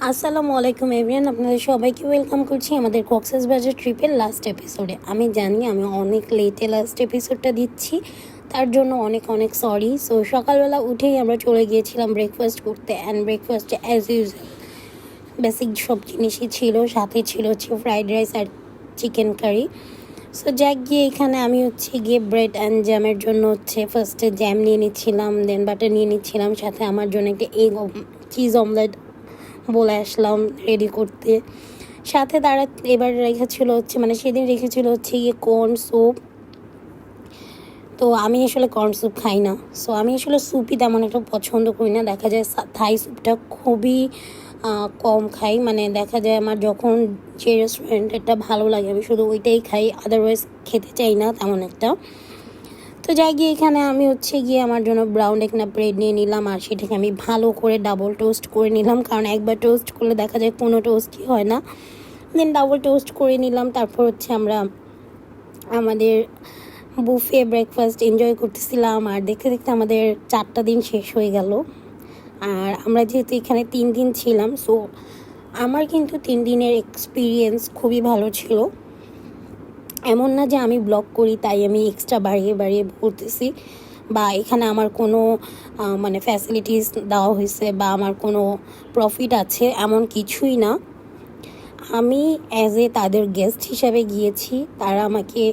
আসসালামু আলাইকুম এভরিওয়ান, আপনাদের সবাইকে ওয়েলকাম করছি আমাদের কক্সবাজার ট্রিপের লাস্ট এপিসোডে। আমি জানি আমি অনেক লেটে লাস্ট এপিসোডটা দিচ্ছি, তার জন্য অনেক অনেক সরি। সো সকালবেলা উঠেই আমরা চলে গিয়েছিলাম ব্রেকফাস্ট করতে, অ্যান্ড ব্রেকফাস্টে অ্যাজ ইউজুয়াল বেসিক সব জিনিসই ছিল, সাথে ছিল ফ্রাইড রাইস আর চিকেন কারি। সো যাক গিয়ে এখানে আমি গিয়ে ব্রেড অ্যান্ড জ্যামের জন্য ফার্স্টে জ্যাম নিয়ে নিচ্ছিলাম, দেন বাটার নিয়ে নিচ্ছিলাম, সাথে আমার জন্য একটা চিজ অমলেট বলে আসলাম রেডি করতে। সাথে তারা এবার রেখেছিল সেদিন রেখেছিল গিয়ে কর্ন স্যুপ। তো আমি আসলে কর্ন স্যুপ খাই না, সো আমি আসলে স্যুপই তেমন একটা পছন্দ করি না। দেখা যায় থাই স্যুপটা খুবই কম খাই, দেখা যায় আমার যখন যে রেস্টুরেন্টেরটা ভালো লাগে আমি শুধু ওইটাই খাই, আদারওয়াইজ খেতে চাই না তেমন একটা। তো যাই গিয়ে এখানে আমি গিয়ে আমার জন্য ব্রাউন একটা ব্রেড নিয়ে নিলাম, আর সেটাকে আমি ভালো করে ডাবল টোস্ট করে নিলাম, কারণ একবার টোস্ট করলে দেখা যায় কোনো টোস্টই হয় না। দেন ডাবল টোস্ট করে নিলাম। তারপর আমরা আমাদের বুফে ব্রেকফাস্ট এনজয় করতেছিলাম, আর দেখতে দেখতে আমাদের 4টা দিন শেষ হয়ে গেল। আর আমরা যেহেতু এখানে 3 দিন ছিলাম, সো আমার কিন্তু 3 দিনের এক্সপিরিয়েন্স খুবই ভালো ছিল। এমন না যে আমি ব্লগ করি তাই আমি এক্সট্রা বাড়িয়ে বাড়িয়ে বলতেছি, বা এখানে আমার কোনো ফ্যাসিলিটিস দেওয়া হয়েছে বা আমার কোনো প্রফিট আছে, এমন কিছুই না। আমি তাদের গেস্ট হিসাবে গিয়েছি, তারা আমাকে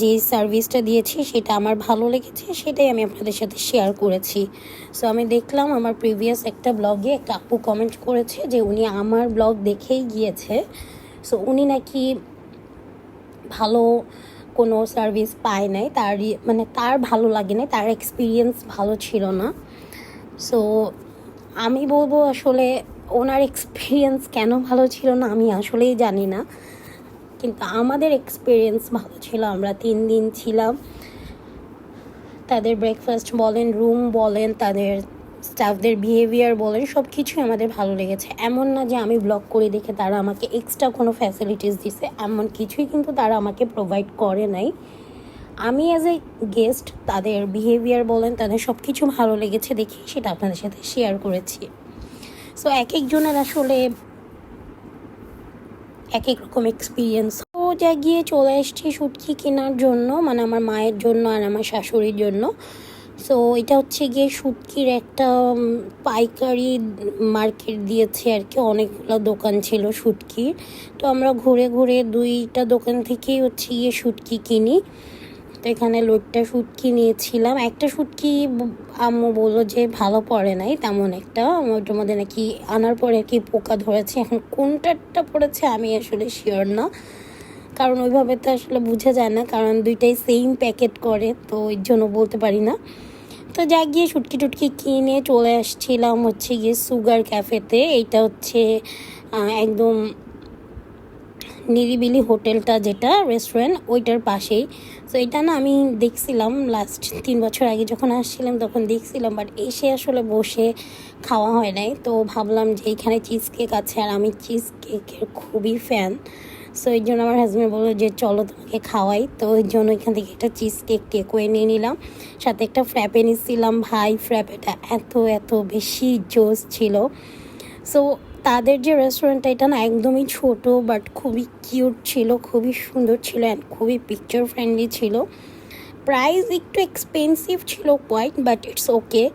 যে সার্ভিসটা দিয়েছে সেটা আমার ভালো লেগেছে, সেটাই আমি আপনাদের সাথে শেয়ার করেছি। সো আমি দেখলাম আমার প্রিভিয়াস একটা ব্লগে একটা আপু কমেন্ট করেছে যে উনি আমার ব্লগ দেখেই গিয়েছে, সো উনি নাকি ভালো কোনো সার্ভিস পায় নাই, তার ভালো লাগে নাই, তার এক্সপিরিয়েন্স ভালো ছিল না। সো আমি বলবো আসলে ওনার এক্সপিরিয়েন্স কেন ভালো ছিল না আমি আসলেই জানি না, কিন্তু আমাদের এক্সপিরিয়েন্স ভালো ছিল। আমরা 3 দিন ছিলাম, তাদের ব্রেকফাস্ট বলেন, রুম বলেন, তাদের স্টাফদের বিহেভিয়ার বলেন, সব কিছুই আমাদের ভালো লেগেছে। এমন না যে আমি ব্লগ করে দেখে তারা আমাকে এক্সট্রা কোনো ফ্যাসিলিটিস দিছে, এমন কিছুই কিন্তু তারা আমাকে প্রোভাইড করে নাই। আমি অ্যাজ এ গেস্ট তাদের বিহেভিয়ার বলেন, তাদের সব কিছু ভালো লেগেছে দেখি সেটা আপনাদের সাথে শেয়ার করেছি। সো এক একজনের আসলে এক এক রকম এক্সপিরিয়েন্স। তো যা গিয়ে চলে এসেছি শুটকি কেনার জন্য, আমার মায়ের জন্য আর আমার শাশুড়ির জন্য। সো এটা গিয়ে শুটকির একটা পাইকারি মার্কেট দিয়েছে আর কি, অনেকগুলো দোকান ছিল শুটকির। তো আমরা ঘুরে ঘুরে 2টা দোকান থেকেই গিয়ে শুটকি কিনি। তো এখানে লোডটা শুটকি নিয়েছিলাম। একটা শুটকি আম্মু বললো যে ভালো পড়ে নাই তেমন একটা, ওটার মধ্যে নাকি আনার পরে আর কি পোকা ধরেছে। এখন কোনটারটা পড়েছে আমি আসলে শিওর না, কারণ ওইভাবে তো আসলে বোঝা যায় না, কারণ দুইটাই সেম প্যাকেট করে, তো ওই জন্য বলতে পারি না। তো যা গিয়ে শুটকি টুটকি কিনে চলে আসছিলাম গিয়ে সুগার ক্যাফেতে। এইটা একদম নিরিবিলি হোটেলটা, যেটা রেস্টুরেন্ট ওইটার পাশেই। তো এটা না আমি দেখছিলাম লাস্ট 3 বছর আগে যখন আসছিলাম তখন দেখছিলাম, বাট এসে আসলে বসে খাওয়া হয় নাই। তো ভাবলাম যে এখানে চিজ কেক আছে, আর আমি চিজ কেকের খুবই ফ্যান। সো এই জন্য আমার হাজব্যান্ড বললো যে চলো তোমাকে খাওয়াই। তো ওই জন্য এখান থেকে একটা চিজ কেক টেকওয়ে নিয়ে নিলাম, সাথে একটা ফ্র্যাপে নিচ্ছিলাম। ভাই ফ্র্যাপেটা এত এত বেশি জোস ছিল। সো তাদের যে রেস্টুরেন্টটা এটা না একদমই ছোট, বাট খুবই কিউট ছিল, খুবই সুন্দর ছিল, অ্যান্ড খুবই পিকচার ফ্রেন্ডলি ছিল। প্রাইস একটু এক্সপেন্সিভ ছিল quite, but it's okay.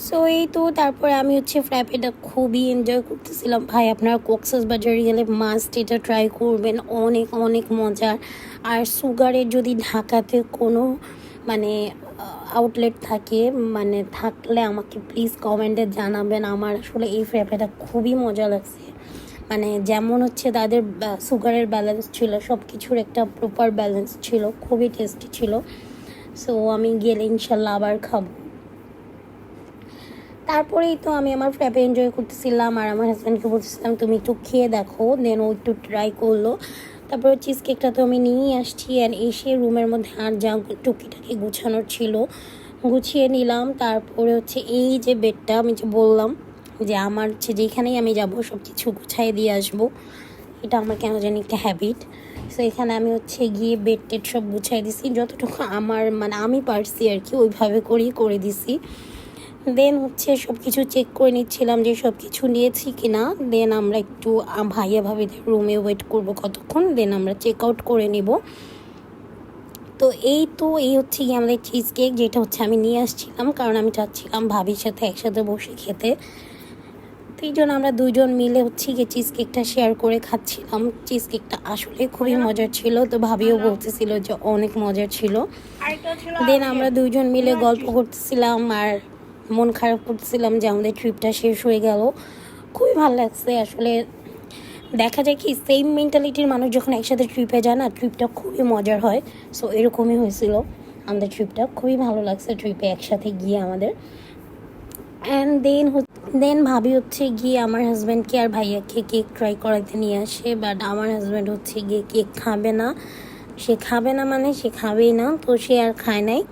So এই তো তারপরে আমি ফ্র্যাপেটা খুবই এনজয় করতেছিলাম। ভাই আপনারা কক্সবাজারে গেলে মাস্ট এটা ট্রাই করবেন, অনেক অনেক মজার। আর সুগারের যদি ঢাকাতে কোনো আউটলেট থাকে থাকলে আমাকে প্লিজ কমেন্টে জানাবেন। আমার আসলে এই ফ্র্যাপেটা খুবই মজা লাগছে, যেমন তাদের সুগারের ব্যালেন্স ছিল, সব কিছুর একটা প্রপার ব্যালেন্স ছিল, খুবই টেস্টি ছিল। সো আমি গেলে ইনশাল্লাহ আবার খাবো। তারপরেই তো আমি আমার ফ্র্যাপে এনজয় করতেছিলাম, আর আমার হাজব্যান্ডকে বলতেছিলাম তুমি একটু খেয়ে দেখো, দেন ও একটু ট্রাই করলো। তারপরে চিজ কেকটা তো আমি নিয়েই আসছি, আর এসে রুমের মধ্যে আর যা টুকিটাকি গুছানোর ছিল গুছিয়ে নিলাম। তারপরে এই যে বেডটা আমি যে বললাম যে আমার যেখানেই আমি যাব সব কিছু গুছাই দিয়ে আসবো, এটা আমার কেন জানি একটা হ্যাবিট। সো এখানে আমি গিয়ে বেড টেড সব গুছাই দিছি, যতটুকু আমার আমি পারছি আর কি ওইভাবে করেই করে দিছি। দেন হচ্ছে সব কিছু চেক করে নিচ্ছিলাম যে সব কিছু নিয়েছি কি না। দেন আমরা একটু ভাইয়া ভাবিদের রুমে ওয়েট করব কতক্ষণ, দেন আমরা চেক আউট করে নিব। তো এই হচ্ছে গিয়ে আমাদের চিজ কেক, যেটা হচ্ছে আমি নিয়ে আসছিলাম কারণ আমি চাচ্ছিলাম ভাবির সাথে একসাথে বসে খেতে। তো এই জন্য আমরা দুজন মিলে হচ্ছে গিয়ে চিজ কেকটা শেয়ার করে খাচ্ছিলাম। চিজ কেকটা আসলে খুবই মজার ছিল, তো ভাবিও বলতেছিল যে অনেক মজার ছিল। দেন আমরা দুইজন মিলে গল্প করতেছিলাম আর মন খারাপ করতেছিলাম যে আমাদের ট্রিপটা শেষ হয়ে গেল। খুবই ভালো লাগছে আসলে। দেখা যায় কি সেম মেন্টালিটির মানুষ যখন একসাথে ট্রিপে যায় না, ট্রিপটা খুবই মজার হয়। সো এরকমই হয়েছিল আমাদের ট্রিপটা, খুবই ভালো লাগছে ট্রিপে একসাথে গিয়ে আমাদের। অ্যান্ড দেন ভাবি হচ্ছে গিয়ে আমার হাজব্যান্ডকে আর ভাইয়াকে কেক ট্রাই করাতে নিয়ে আসে, বাট আমার হাজব্যান্ড হচ্ছে গিয়ে কেক খাবে না। সে খাবে না মানে সে খাবেই না, তো সে আর খায় নাই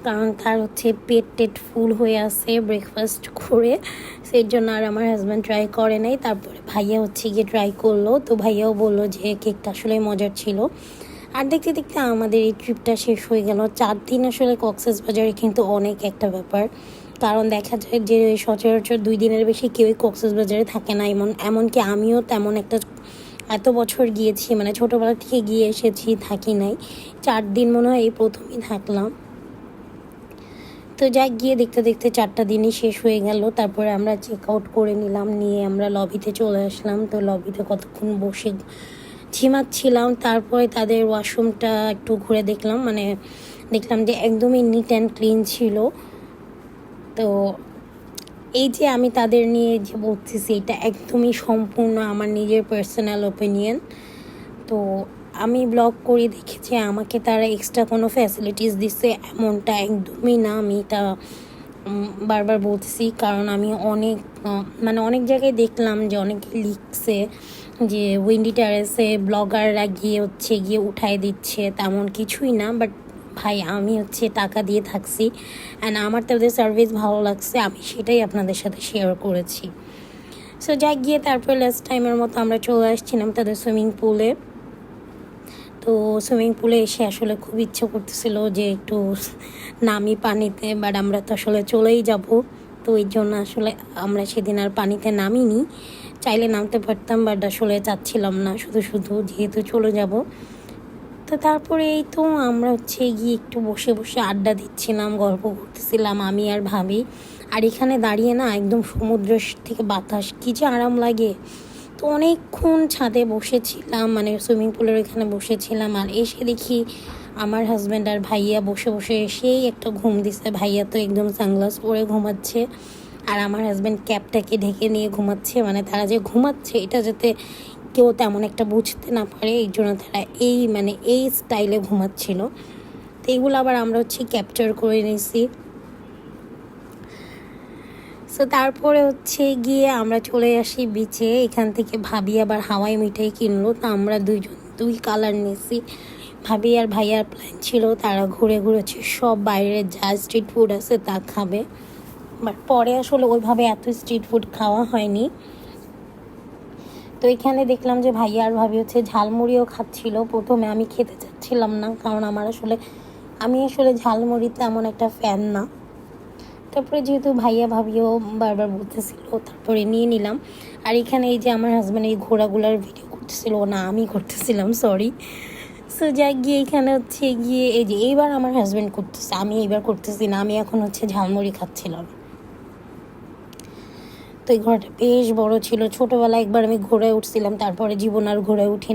কারণ তার হচ্ছে পেট টেট ফুল হয়ে আছে ব্রেকফাস্ট করে, সেই জন্য আর আমার হাজব্যান্ড ট্রাই করে নাই। তারপরে ভাইয়া হচ্ছে গিয়ে ট্রাই করলো, তো ভাইয়াও বললো যে কেকটা আসলে মজার ছিল। আর দেখতে দেখতে আমাদের এই ট্রিপটা শেষ হয়ে গেল। 4 দিন আসলে কক্সবাজারে কিন্তু অনেক একটা ব্যাপার, কারণ দেখা যায় যে সচরাচর 2 দিনের বেশি কেউই কক্সবাজারে থাকে না। এমনকি আমিও তেমন একটা এত বছর গিয়েছি, মানে ছোটোবেলা থেকে গিয়ে এসেছি, থাকি নাই। 4 দিন মনে হয় এই প্রথমই থাকলাম। তো যাক, গিয়ে দেখতে দেখতে 4টা দিনই শেষ হয়ে গেল। তারপরে আমরা চেক আউট করে নিলাম, নিয়ে আমরা লবিতে চলে আসলাম। তো লবিতে কতক্ষণ বসে ঝিমাচ্ছিলাম। তারপরে তাদের ওয়াশরুমটা একটু ঘুরে দেখলাম, মানে দেখলাম যে একদমই নিট অ্যান্ড ক্লিন ছিল। তো এই যে আমি তাদের নিয়ে যে বলতেছি, এটা একদমই সম্পূর্ণ আমার নিজের পার্সোনাল ওপিনিয়ন। তো আমি ব্লগ করে দেখেছি, আমাকে তারা এক্সট্রা কোনো ফ্যাসিলিটিস দিচ্ছে এমনটা একদমই না। আমি এটা বারবার বলতেছি কারণ আমি অনেক জায়গায় দেখলাম যে অনেকে লিখছে যে উইন্ডি টেরেসে ব্লগাররা গিয়ে হচ্ছে গিয়ে উঠায় দিচ্ছে, তেমন কিছুই না। বাট ভাই, আমি হচ্ছে টাকা দিয়ে থাকছি অ্যান্ড আমার তাদের সার্ভিস ভালো লাগছে, আমি সেটাই আপনাদের সাথে শেয়ার করেছি। সো যাই, গিয়ে তারপরে লাস্ট টাইমের মতো আমরা চলে আসছিলাম তাদের সুইমিং পুলে। তো সুইমিং পুলে এসে আসলে খুব ইচ্ছে করতেছিল যে একটু নামি পানিতে, বাট আমরা তো আসলে চলেই যাব। তো এই জন্য আসলে আমরা সেদিন আর পানিতে নামিনি, চাইলে নামতে পারতাম, বাট আসলে চাচ্ছিলাম না, শুধু যেহেতু চলে যাব। তো তারপরে এই তো আমরা হচ্ছে গিয়ে একটু বসে বসে আড্ডা দিচ্ছিলাম, গল্প করতেছিলাম আমি আর ভাবি। আর এখানে দাঁড়িয়ে না একদম সমুদ্রের থেকে বাতাস কী যে আরাম লাগে। তো অনেকক্ষণ ছাদে বসেছিলাম, মানে সুইমিং পুলের এখানে বসেছিলাম। আর এসে দেখি আমার হাজব্যান্ড আর ভাইয়া বসে বসে সেই একটা ঘুম দিছে। ভাইয়া তো একদম সানগ্লাস পরে ঘুমাচ্ছে, আর আমার হাজব্যান্ড ক্যাপটাকে ঢেকে নিয়ে ঘুমাচ্ছে। মানে তারা যে ঘুমাচ্ছে এটা যাতে কেউ তেমন একটা বুঝতে না পারে, এই জন্য তারা এই স্টাইলে ঘুমাচ্ছিল। তো এইগুলো আবার আমরা হচ্ছে ক্যাপচার করে নিয়েছি। সো তারপরে হচ্ছে গিয়ে আমরা চলে আসি বিচে। এখান থেকে ভাবি আবার হাওয়াই মিঠাই কিনলো, তো আমরা দুই কালার নিয়েছি। ভাবি আর ভাইয়ার প্ল্যান ছিল তারা ঘুরে ঘুরেছে সব বাইরের যা স্ট্রিট ফুড আছে তা খাবে, বাট পরে আসলে ওইভাবে এত স্ট্রিট ফুড খাওয়া হয়নি। তো এখানে দেখলাম যে ভাইয়া আর ভাবি হচ্ছে ঝালমুড়িও খাচ্ছিল। প্রথমে আমি খেতে চাচ্ছিলাম না, কারণ আমি আসলে ঝালমুড়িতে এমন একটা ফ্যান না। তারপরে যেহেতু ভাইয়া ভাবিও বারবার বলতেছিল, তারপরে নিয়ে নিলাম। আর এখানে এই যে আমার হাজব্যান্ড এই ঘোড়াগুলার ভিডিও করতেছিল, না আমি করতেছিলাম, সরি। সো যাই, গিয়ে এখানে হচ্ছে গিয়ে এই যে এইবার আমার হাজব্যান্ড করতেছে, আমি এইবার করতেছি না, আমি এখন হচ্ছে ঝালমুড়ি খাচ্ছিলাম। তো এই ঘোড়াটা বেশ বড় ছিল, ছোটোবেলায় একবার আমি ঘোড়ায় উঠছিলাম, তারপরে জীবন আর ঘোড়ায় উঠি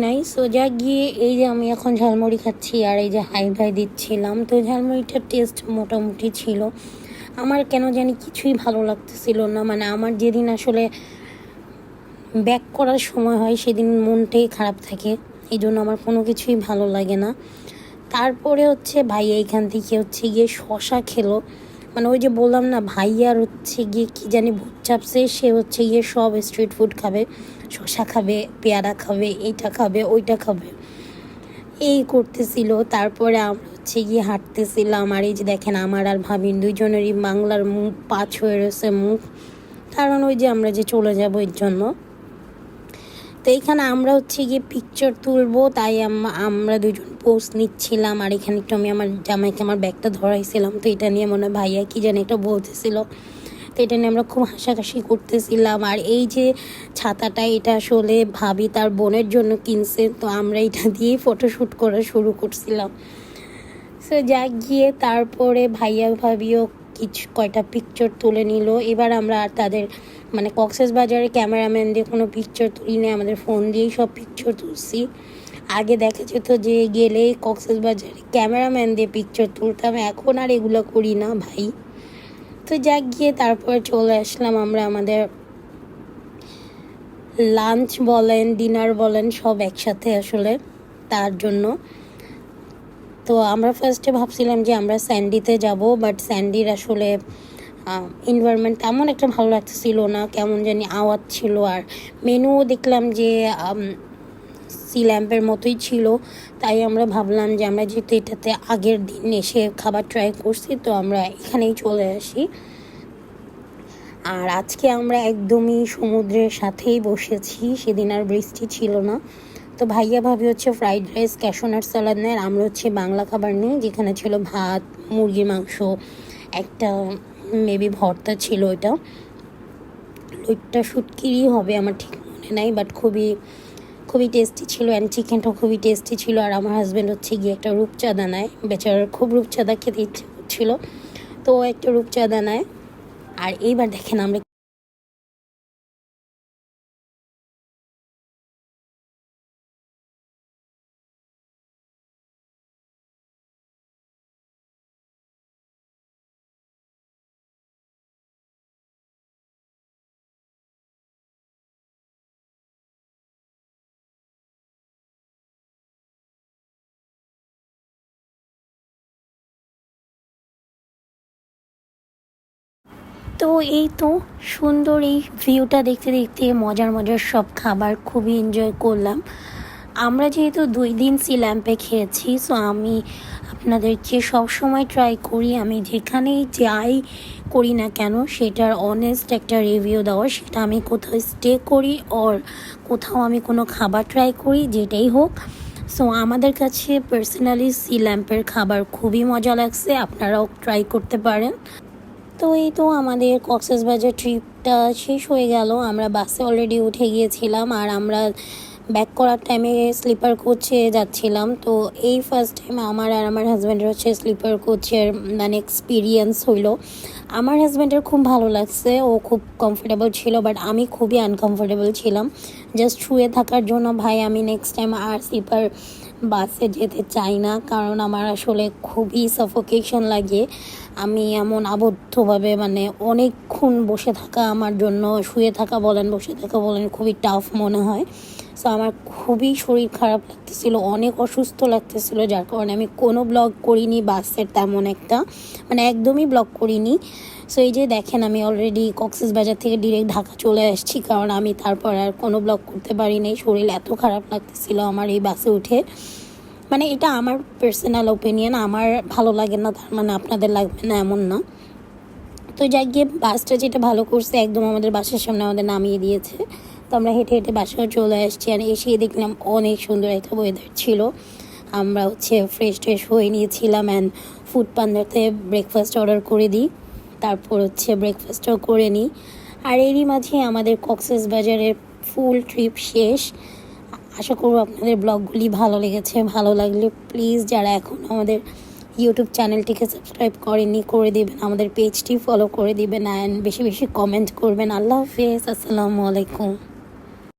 নাই। সো যা, গিয়ে এই যে আমি এখন ঝালমুড়ি খাচ্ছি আর এই যে হাই ভাই দিচ্ছিলাম। তো ঝালমুড়িটার টেস্ট মোটামুটি ছিল, আমার কেন জানি কিছুই ভালো লাগতেছিল না। মানে আমার যেদিন আসলে ব্যাক করার সময় হয় সেদিন মনটাই খারাপ থাকে, এই জন্য আমার কোনো কিছুই ভালো লাগে না। তারপরে হচ্ছে ভাইয়া এখান থেকে হচ্ছে গিয়ে শশা খেলো। মানে ওই যে বললাম না, ভাইয়ার হচ্ছে গিয়ে কী জানি ভূত চাপছে, সে হচ্ছে গিয়ে সব স্ট্রিট ফুড খাবে, শশা খাবে, পেয়ারা খাবে, এইটা খাবে, ওইটা খাবে, এই করতেছিল। তারপরে আমরা হচ্ছে গিয়ে হাঁটতেছিলাম, আর এই যে দেখেন আমার আর ভাবির দুইজনেরই বাংলার মুখ পাঁচ হয়ে রয়েছে মুখ, কারণ ওই যে আমরা যে চলে যাবো এর জন্য। তো এখানে আমরা হচ্ছে গিয়ে পিকচার তুলবো, তাই আমরা দুজন পোস্ট নিচ্ছিলাম। আর এখানে একটু আমি আমার জামাইকে আমার ব্যাগটা ধরাইছিলাম, তো এটা নিয়ে মনে হয় ভাইয়া কি জানি একটা বলতেছিল, তো এটা নিয়ে আমরা খুব হাসাহাসি করতেছিলাম। আর এই যে ছাতাটা, এটা আসলে ভাবি তার বোনের জন্য কিনছে, তো আমরা এটা দিয়েই ফটোশ্যুট করা শুরু করছিলাম। সো যাক গিয়ে তারপরে ভাইয়া ভাবিও কয়টা পিকচার তুলে নিল। এবার আমরা আর তাদের মানে কক্সবাজারে ক্যামেরাম্যান দিয়ে কোনো পিকচার তুলি নিয়ে আমাদের ফোন দিয়েই সব পিকচার তুলছি। আগে দেখা যেত যে গেলেই কক্সবাজারে ক্যামেরাম্যান দিয়ে পিকচার তুলতাম, এখন আর এগুলো করি না ভাই। তো যাক গিয়ে তারপর চলে আসলাম আমরা আমাদের লাঞ্চ বলেন ডিনার বলেন সব একসাথে আসলে তার জন্য। তো আমরা ফার্স্টে ভাবছিলাম যে আমরা স্যান্ডিতে যাব, বাট স্যান্ডির আসলে এনভায়রনমেন্ট তেমন একটা ভালো লাগতেছিল না, কেমন জানি আওয়াজ ছিল। আর মেনুও দেখলাম যে সি ল্যাম্পের মতোই ছিল, তাই আমরা ভাবলাম যে আমরা যেহেতু এটাতে আগের দিন এসে খাবার ট্রাই করছি, তো আমরা এখানেই চলে আসি। আর আজকে আমরা একদমই সমুদ্রের সাথেই বসেছি, সেদিন আর বৃষ্টি ছিল না। তো ভাইয়া ভাবি হচ্ছে ফ্রাইড রাইস ক্যাশনাট স্যালাড নেয়, আর আমরা হচ্ছে বাংলা খাবার নিই, যেখানে ছিল ভাত, মুরগির মাংস, একটা মেবি ভর্তা ছিল। ওইটা শুটকিরই হবে, আমার ঠিক মনে নাই, বাট খুবই খুবই টেস্টি ছিল। অ্যান্ড চিকেনটাও খুবই টেস্টি ছিল। আর আমার হাজব্যান্ড হচ্ছে গিয়ে একটা রূপচাঁদা নেয়, বেচারার খুব রূপচাঁদা খেতে ইচ্ছে হচ্ছিল, তো একটা রূপচাঁদা নেয়। আর এইবার দেখেন আমরা তো এই তো সুন্দর এই ভিউটা দেখতে দেখতে মজার মজার সব খাবার খুবই এনজয় করলাম। আমরা যেহেতু 2 দিন সি ল্যাম্পে খেয়েছি, সো আমি আপনাদেরকে সবসময় ট্রাই করি আমি যেখানেই যাই করি না কেন সেটার অনেস্ট একটা রিভিউ দেওয়ার। সেটা আমি কোথাও স্টে করি ওর কোথাও আমি কোনো খাবার ট্রাই করি, যেটাই হোক। সো আমাদের কাছে পার্সোনালি সি ল্যাম্পের খাবার খুবই মজা লাগছে, আপনারাও ট্রাই করতে পারেন। তো এই তো আমাদের কক্সবাজার ট্রিপটা শেষ হয়ে গেল, আমরা বাসে অলরেডি উঠে গিয়েছিলাম। আর আমরা ব্যাক করার টাইমে স্লিপার কোচে যাচ্ছিলাম। তো এই ফার্স্ট টাইম আমার আর আমার হাজব্যান্ডের হচ্ছে স্লিপার কোচের মানে এক্সপিরিয়েন্স হইলো। আমার হাজব্যান্ডের খুব ভালো লাগছে, ও খুব কমফোর্টেবল ছিল, বাট আমি খুবই আনকমফোর্টেবল ছিলাম জাস্ট শুয়ে থাকার জন্য। ভাই আমি নেক্সট টাইম আর স্লিপার বাসে যেতে চাই না, কারণ আমার আসলে খুবই সাফোকেশন লাগে। আমি এমন আবদ্ধভাবে মানে অনেকক্ষণ বসে থাকা আমার জন্য, শুয়ে থাকা বলেন বসে থাকা বলেন, খুবই টাফ মনে হয়। সো আমার খুবই শরীর খারাপ লাগতেছিল, অনেক অসুস্থ লাগতেছিল, যার কারণে আমি কোনো ব্লগ করিনি বাসের তেমন একটা, মানে একদমই ব্লগ করিনি। সো এই যে দেখেন আমি অলরেডি কক্সবাজার থেকে ডিরেক্ট ঢাকা চলে আসছি, কারণ আমি তারপর আর কোনো ব্লগ করতে পারিনি, শরীর এত খারাপ লাগতেছিল আমার এই বাসে উঠে। মানে এটা আমার পার্সোনাল ওপিনিয়ন, আমার ভালো লাগে না তার মানে আপনাদের লাগবে না এমন না। তো যাই গিয়ে বাসটা যেটা ভালো করছে, একদম আমাদের বাসার সামনে আমাদের নামিয়ে দিয়েছে। তো আমরা হেঁটে হেঁটে বাসায় চলে আসছি। আর এসে দেখলাম অনেক সুন্দর একটা ওয়েদার ছিল। আমরা হচ্ছে ফ্রেশ হয়ে নিয়েছিলাম অ্যান্ড ফুড পান্ডাতে ব্রেকফাস্ট অর্ডার করে দিই, তারপর হচ্ছে ব্রেকফাস্টও করে নিই। আর এরই মাঝে আমাদের কক্সবাজারের ফুল ট্রিপ শেষ। আশা করব আপনাদের ব্লগগুলি ভালো লেগেছে। ভালো লাগলে প্লিজ যারা এখন আমাদের ইউটিউব চ্যানেলটিকে সাবস্ক্রাইব করেননি করে দিবেন, আমাদের পেজটি ফলো করে দিবেন, অ্যান্ড বেশি বেশি কমেন্ট করবেন। আল্লাহ হাফেজ, আসসালামু আলাইকুম।